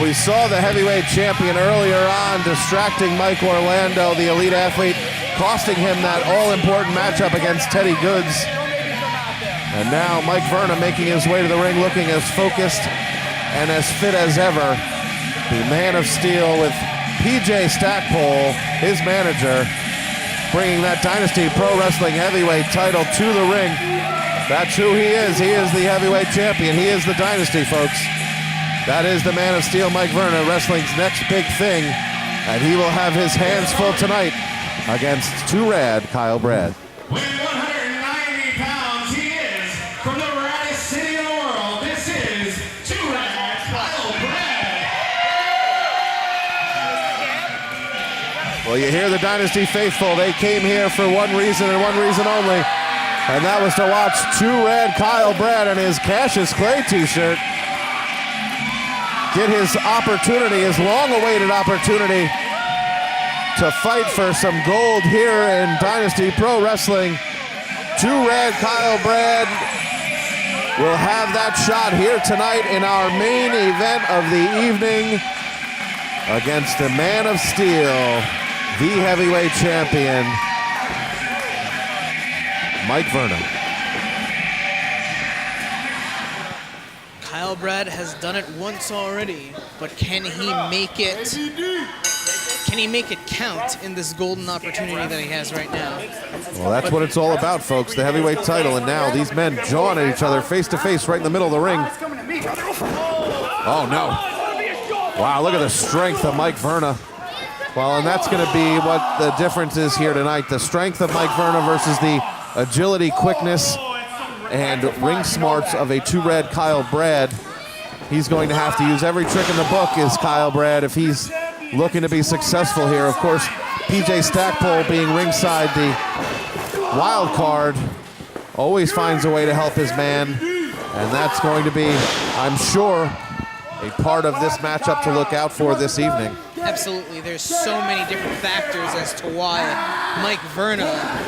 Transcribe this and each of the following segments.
we saw the heavyweight champion earlier on distracting Mike Orlando, the elite athlete, costing him that all-important matchup against Teddy Goods. And now Mike Verna making his way to the ring looking as focused and as fit as ever. The Man of Steel with PJ Stackpole, his manager, bringing that Dynasty Pro Wrestling heavyweight title to the ring. That's who he is. He is the heavyweight champion. He is the Dynasty, folks. That is the Man of Steel, Mike Verna, wrestling's next big thing. And he will have his hands full tonight against Too Rad Kyle Brad. Weighing 190 pounds, he is from the raddest city in the world. This is Too Rad Kyle Brad. Well, you hear the Dynasty faithful. They came here for one reason and one reason only. And that was to watch Too Rad Kyle Brad in his Cassius Clay t-shirt get his opportunity, his long-awaited opportunity to fight for some gold here in Dynasty Pro Wrestling. Too Rad Kyle Brad will have that shot here tonight in our main event of the evening against the Man of Steel, the heavyweight champion, Mike Verna. Kyle Brad has done it once already, but can he make it? Can he make it count in this golden opportunity that he has right now? Well, that's what it's all about, folks. The heavyweight title, and now these men jawing at each other face to face right in the middle of the ring. Oh no! Wow, look at the strength of Mike Verna. Well, and that's going to be what the difference is here tonight. The strength of Mike Verna versus the agility, quickness, and ring smarts of a Too Rad Kyle Brad. He's going to have to use every trick in the book, is Kyle Brad, if he's looking to be successful here. Of course, PJ Stackpole being ringside, the wild card, always finds a way to help his man. And that's going to be, I'm sure, a part of this matchup to look out for this evening. Absolutely. There's so many different factors as to why Mike Verna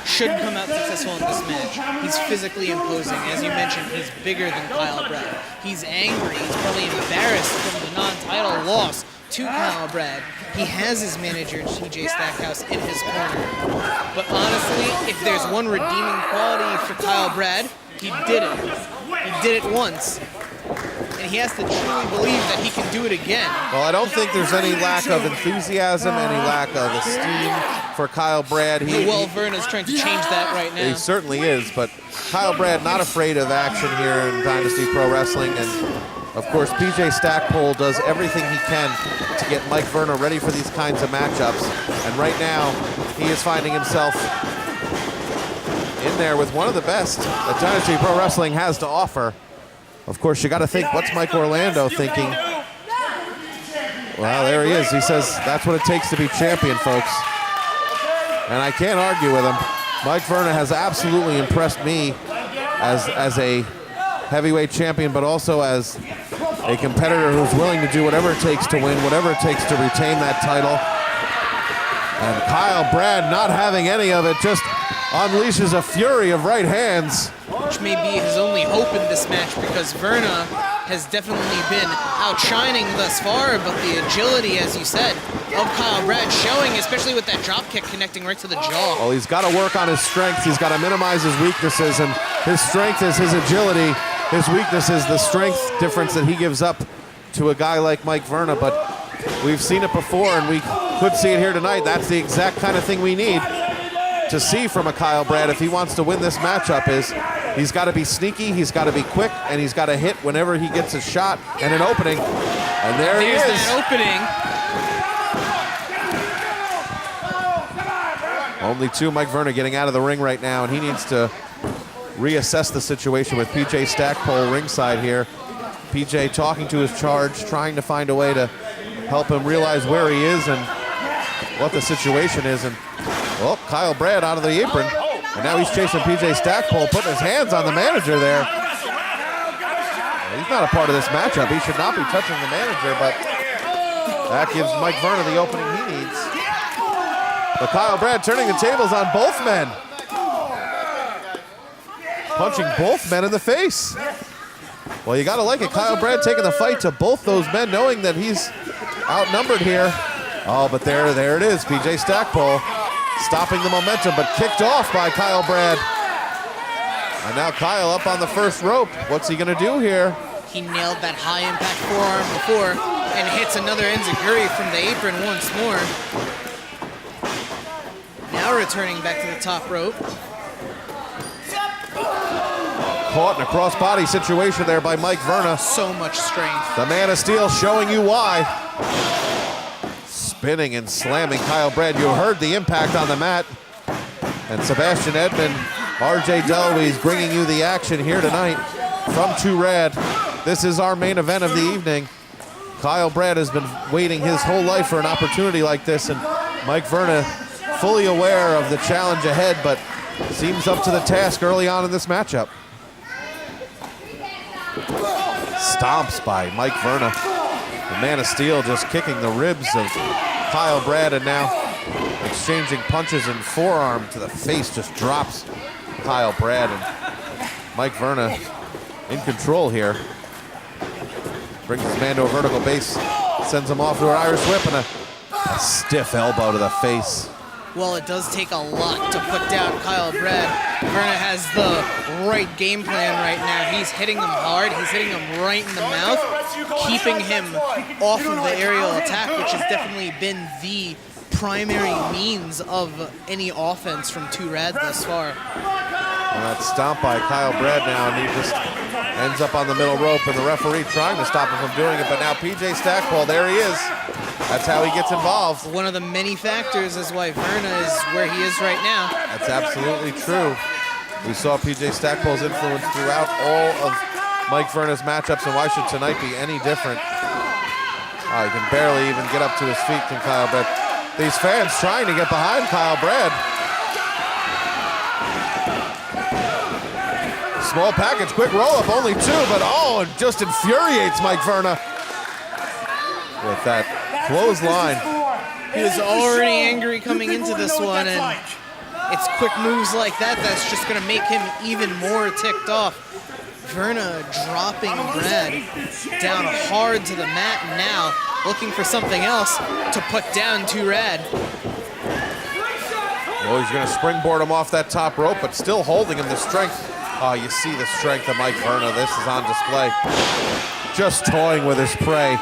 should come out successful in this match. He's physically imposing. As you mentioned, he's bigger than Kyle Brad. He's angry. He's probably embarrassed from the non-title loss to Kyle Brad. He has his manager, TJ Stackhouse, in his corner. But honestly, if there's one redeeming quality for Kyle Brad, he did it. He did it once. And he has to truly believe that he can do it again. Well, I don't think there's any lack of enthusiasm, any lack of esteem for Kyle Brad. Verna's trying to change that right now. He certainly is, but Kyle Brad not afraid of action here in Dynasty Pro Wrestling. And of course, PJ Stackpole does everything he can to get Mike Verna ready for these kinds of matchups. And right now, he is finding himself in there with one of the best that Dynasty Pro Wrestling has to offer. Of course, you got to think, what's Mike Orlando thinking? Well, there he is. He says that's what it takes to be champion, folks. And I can't argue with him. Mike Verna has absolutely impressed me as a heavyweight champion, but also as a competitor who's willing to do whatever it takes to win, whatever it takes to retain that title. And Kyle Brad, not having any of it, just unleashes a fury of right hands. Which may be his only hope in this match, because Verna has definitely been outshining thus far, but the agility, as you said, of Kyle Brad showing, especially with that drop kick connecting right to the jaw. Well, he's got to work on his strengths. He's got to minimize his weaknesses, and his strength is his agility. His weakness is the strength difference that he gives up to a guy like Mike Verna, but we've seen it before, and we could see it here tonight. That's the exact kind of thing we need to see from a Kyle Brad if he wants to win this matchup. Is he's got to be sneaky, he's got to be quick, and he's got to hit whenever he gets a shot and an opening. And there he is. There's that opening. Only two. Mike Verna getting out of the ring right now, and he needs to reassess the situation with PJ Stackpole ringside here. PJ talking to his charge, trying to find a way to help him realize where he is and what the situation is. And well, Kyle Brad out of the apron, and now he's chasing PJ Stackpole, putting his hands on the manager there. Well, he's not a part of this matchup. He should not be touching the manager, but that gives Mike Verna the opening he needs. But Kyle Brad turning the tables on both men. Punching both men in the face. Well, you got to like it. Kyle Brad taking the fight to both those men, knowing that he's outnumbered here. Oh, but there it is. PJ Stackpole stopping the momentum, but kicked off by Kyle Brad. And now Kyle up on the first rope. What's he gonna do here? He nailed that high impact forearm before and hits another enziguri from the apron once more. Now returning back to the top rope. Caught in a crossbody situation there by Mike Verna. So much strength. The Man of Steel showing you why. Spinning and slamming Kyle Brad. You heard the impact on the mat. And Sebastian Edmond, RJ Deloise bringing you the action here tonight from 2 Radd. This is our main event of the evening. Kyle Brad has been waiting his whole life for an opportunity like this, and Mike Verna fully aware of the challenge ahead, but seems up to the task early on in this matchup. Stomps by Mike Verna. The Man of Steel just kicking the ribs of Kyle Brad, and now exchanging punches and forearm to the face just drops Kyle Brad, and Mike Verna in control here. Brings his man to a vertical base, sends him off to an Irish whip and a stiff elbow to the face. Well, it does take a lot to put down Kyle Brad. Verna has the right game plan right now. He's hitting him hard. He's hitting him right in the mouth, keeping him off of the aerial attack, which has definitely been the primary means of any offense from 2 Radd thus far. And that stomp by Kyle Brad now, and he just ends up on the middle rope, and the referee trying to stop him from doing it, but now PJ Stackpole, there he is. That's how he gets involved. One of the many factors is why Verna is where he is right now. That's absolutely true. We saw PJ Stackpole's influence throughout all of Mike Verna's matchups, and why should tonight be any different? Oh, he can barely even get up to his feet, can Kyle Brad. These fans trying to get behind Kyle Brad. Small package, quick roll-up, only 2, but oh, it just infuriates Mike Verna with that clothesline. He was already angry coming into this one, and it's quick moves like that that's just going to make him even more ticked off. Verna dropping Brad down hard to the mat, and now looking for something else to put down 2 Radd. Oh, he's going to springboard him off that top rope, but still holding him the strength. Oh, you see the strength of Mike Verna. This is on display. Just toying with his prey.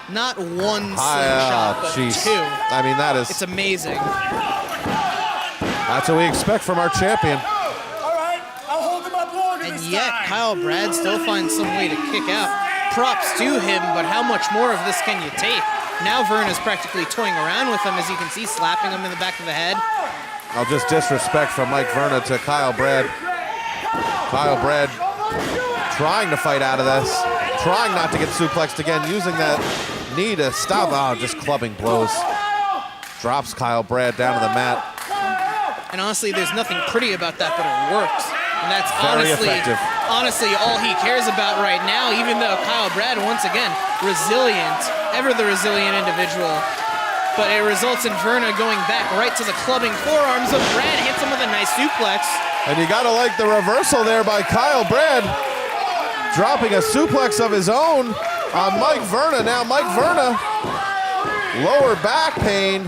Not one slingshot, but 2. I mean, that is... It's amazing. That's what we expect from our champion. And yet, Kyle Brad still finds some way to kick out. Props to him, but how much more of this can you take? Now Verna's practically toying around with him, as you can see, slapping him in the back of the head. I'll just disrespect from Mike Verna to Kyle Brad. Kyle Brad trying to fight out of this, trying not to get suplexed again, using that knee to stop. Oh, just clubbing blows. Drops Kyle Brad down to the mat. And honestly, there's nothing pretty about that, but it works. And that's very effective. Honestly all he cares about right now, even though Kyle Brad, once again, resilient, ever the resilient individual. But it results in Verna going back right to the clubbing forearms of Brad, hits him with a nice suplex. And you gotta like the reversal there by Kyle Brad, dropping a suplex of his own on Mike Verna. Now Mike Verna, lower back pain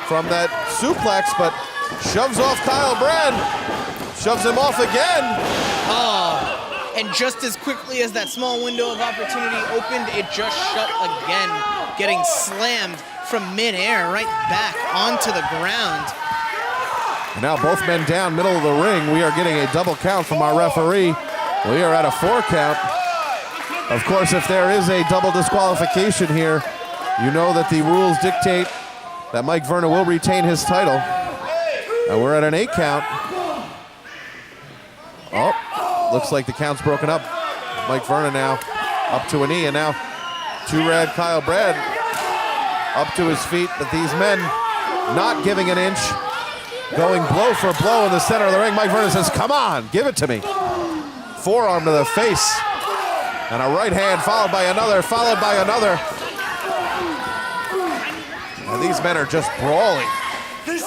from that suplex, but shoves off Kyle Brad, shoves him off again. Oh, and just as quickly as that small window of opportunity opened, it just shut again, getting slammed from midair right back onto the ground. Now both men down, middle of the ring. We are getting a double count from our referee. We are at a 4 count. Of course, if there is a double disqualification here, you know that the rules dictate that Mike Verna will retain his title. And we're at an 8 count. Oh, looks like the count's broken up. Mike Verna now up to a knee, and now 2 Radd Kyle Brad up to his feet, but these men not giving an inch, going blow for blow in the center of the ring. Mike Verna says, come on, give it to me. Forearm to the face, and a right hand followed by another, And these men are just brawling.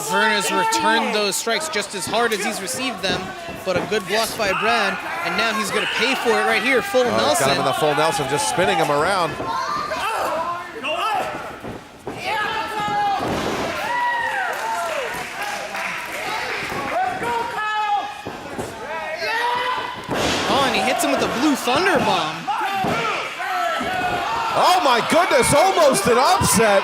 Verna's returned those strikes just as hard as he's received them, but a good block by Brad, and now he's going to pay for it right here. Full Nelson. Got him in the full Nelson, just spinning him around. hits him with a blue thunder bomb. Oh my goodness, almost an upset.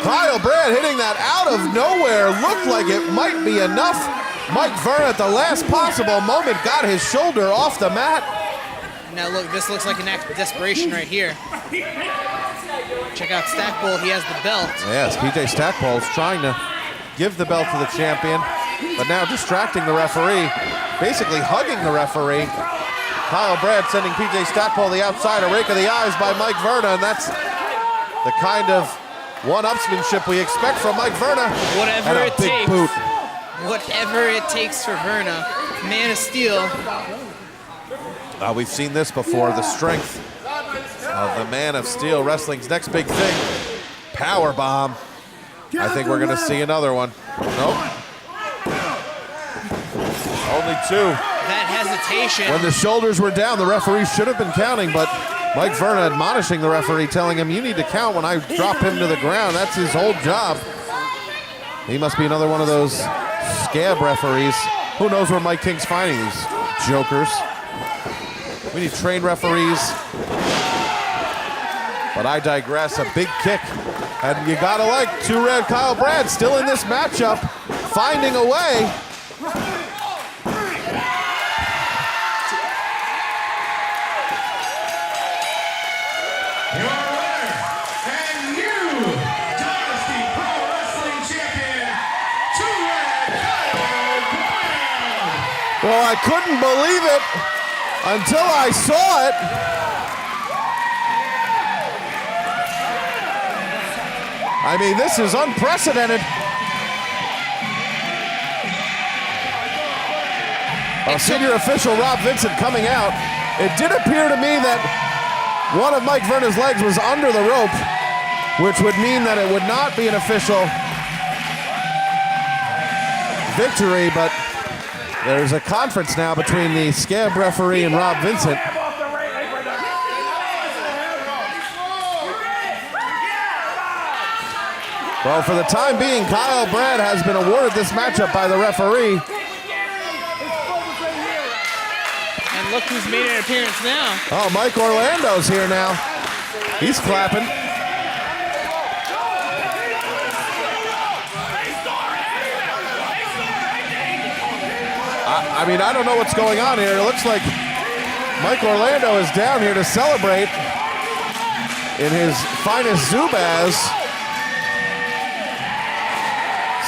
Kyle Brad hitting that out of nowhere. Looked like it might be enough. Mike Verna at the last possible moment got his shoulder off the mat. Now look, this looks like an act of desperation right here. Check out Stackpole, he has the belt. Yes, PJ Stackpole's trying to give the belt to the champion, but now distracting the referee, basically hugging the referee. Kyle Brad sending PJ Stackpole the outside, a rake of the eyes by Mike Verna, and that's the kind of one-upsmanship we expect from Mike Verna. Whatever and a it big takes. boot. Whatever it takes for Verna. Man of Steel. We've seen this before, the strength of the Man of Steel. Wrestling's next big thing, power bomb. I think we're gonna see another one. Nope. Only two. That hesitation. When the shoulders were down, the referee should have been counting, but Mike Verna admonishing the referee, telling him, you need to count when I drop him to the ground. That's his whole job. He must be another one of those scab referees. Who knows where Mike King's finding these jokers? We need trained referees. But I digress, a big kick. And you gotta like Two Red Kyle Brad still in this matchup, finding a way. Your winner and new Dynasty Pro Wrestling champion, Two Red Kyle Brad. Well, I couldn't believe it until I saw it. I mean, this is unprecedented. Senior official Rob Vincent coming out. It did appear to me that one of Mike Verna's legs was under the rope, which would mean that it would not be an official victory, but there's a conference now between the scab referee and Rob Vincent. Well, for the time being, Kyle Brad has been awarded this matchup by the referee. And look who's made an appearance now. Oh, Mike Orlando's here now. He's clapping. I mean, I don't know what's going on here. It looks like Mike Orlando is down here to celebrate in his finest Zubaz.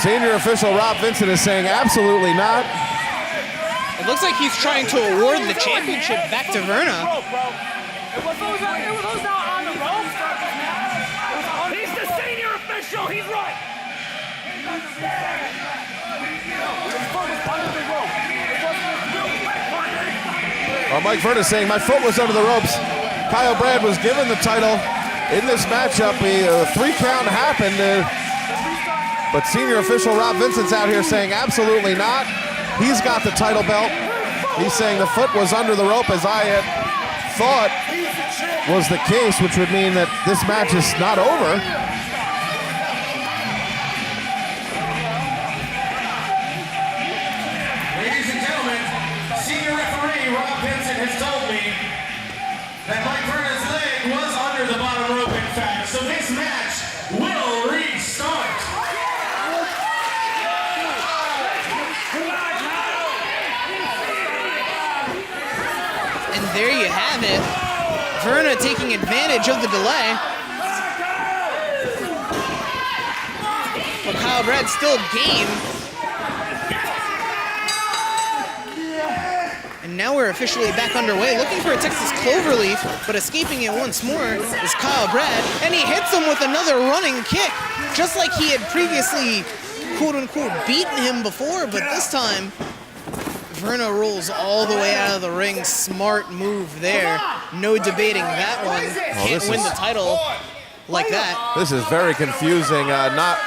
Senior official Rob Vincent is saying absolutely not. It looks like he's trying to award the championship back to Verna. It was not on the rope. He's the senior official. He's right. Mike Verna saying, my foot was under the ropes. Kyle Brad was given the title in this matchup. A 3 count happened, but senior official Rob Vincent's out here saying absolutely not. He's got the title belt. He's saying the foot was under the rope, as I had thought was the case, which would mean that this match is not over. Ladies and gentlemen, senior referee Rob Vincent has told me that Mike Verna's leg was under the bottom rope, in fact, so this match will restart. And there you have it. Verna taking advantage of the delay. But Kyle Brad still game. And now we're officially back underway, looking for a Texas Cloverleaf, but escaping it once more is Kyle Brad, and he hits him with another running kick, just like he had previously, quote-unquote, beaten him before, but this time, Verna rolls all the way out of the ring. Smart move there. No debating that one. Can't win the title like that. This is very confusing. Not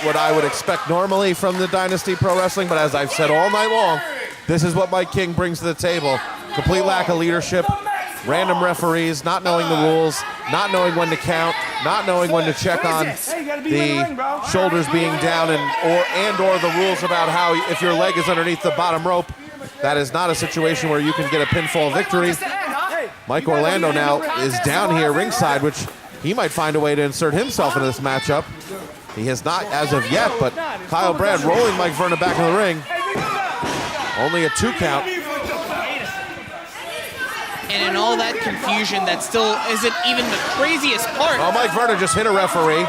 what I would expect normally from the Dynasty Pro Wrestling, but as I've said all night long, this is what Mike King brings to the table. Complete lack of leadership, random referees, not knowing the rules, not knowing when to count, not knowing when to check on the shoulders being down, and or the rules about how if your leg is underneath the bottom rope, That is not a situation where you can get a pinfall victory. Mike Orlando now is down here ringside, which he might find a way to insert himself into this matchup. He has not as of yet, but Kyle Brad rolling Mike Verna back in the ring. Only a 2 count. And in all that confusion, that still isn't even the craziest part. Oh, Mike Verna just hit a referee.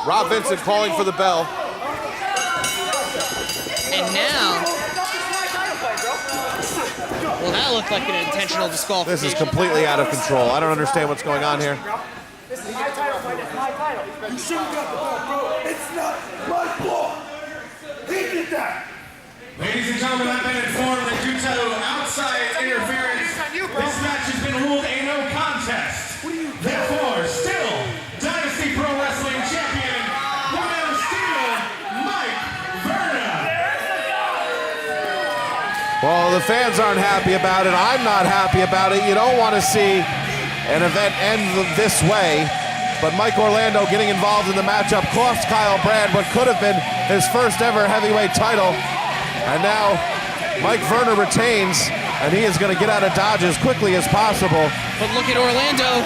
Rob Vincent calling for the bell. And now, well, that looked like an intentional disqualification. This is completely out of control. I don't understand what's going on here. This is my title fight. It's my title. You shouldn't got the belt, bro. It's not my fault. He did that. Ladies and gentlemen, I've been informed that due to outside interference, this match has been ruled a no contest. Therefore, still, Dynasty Pro Wrestling champion, the man of steel, Mike Verna. Well, the fans aren't happy about it. I'm not happy about it. You don't want to see an event end this way. But Mike Orlando getting involved in the matchup cost Kyle Brad what could have been his first ever heavyweight title. And now Mike Verna retains, and he is going to get out of Dodge as quickly as possible. But look at Orlando.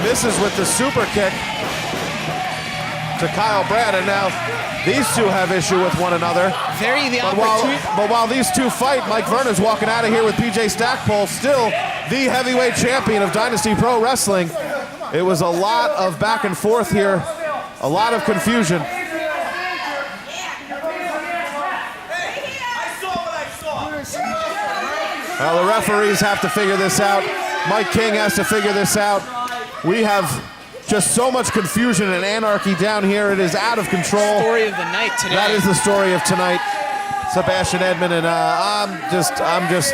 Misses with the super kick to Kyle Brad, and now these two have issue with one another. Very the But opportunity. while these two fight, Mike Verna's walking out of here with PJ Stackpole, still the heavyweight champion of Dynasty Pro Wrestling. It was a lot of back and forth here, a lot of confusion. Well, the referees have to figure this out. Mike King has to figure this out. We have just so much confusion and anarchy down here. It is out of control. Story of the night today. That is the story of tonight. Sebastian Edmond, and I'm just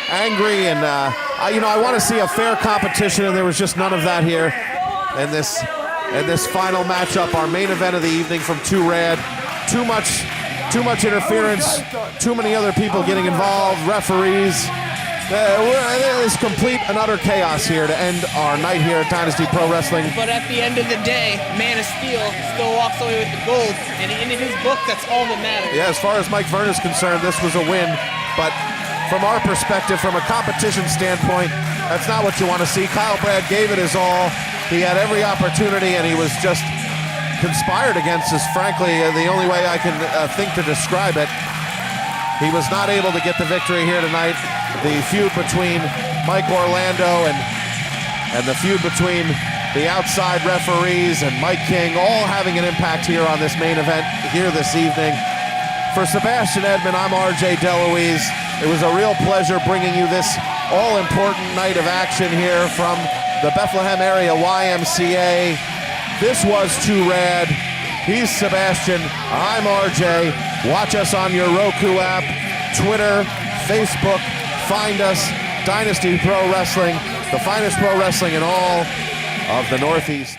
angry, and I want to see a fair competition, and there was just none of that here in this final matchup, our main event of the evening from 2 Radd. Too much interference, too many other people getting involved, referees. It is complete and utter chaos here to end our night here at Dynasty Pro Wrestling. But at the end of the day, Man of Steel still walks away with the gold, and in his book, that's all that matters. Yeah, as far as Mike Verna is concerned, this was a win, but from our perspective, from a competition standpoint, that's not what you want to see. Kyle Brad gave it his all. He had every opportunity, and he was just conspired against is frankly the only way I can think to describe it. He was not able to get the victory here tonight. The feud between Mike Orlando and the feud between the outside referees and Mike King all having an impact here on this main event here this evening. For Sebastian Edmond, I'm RJ DeLuise. It was a real pleasure bringing you this all-important night of action here from the Bethlehem area YMCA. This was 2 Radd. He's Sebastian. I'm RJ. Watch us on your Roku app, Twitter, Facebook. Find us, Dynasty Pro Wrestling, the finest pro wrestling in all of the Northeast.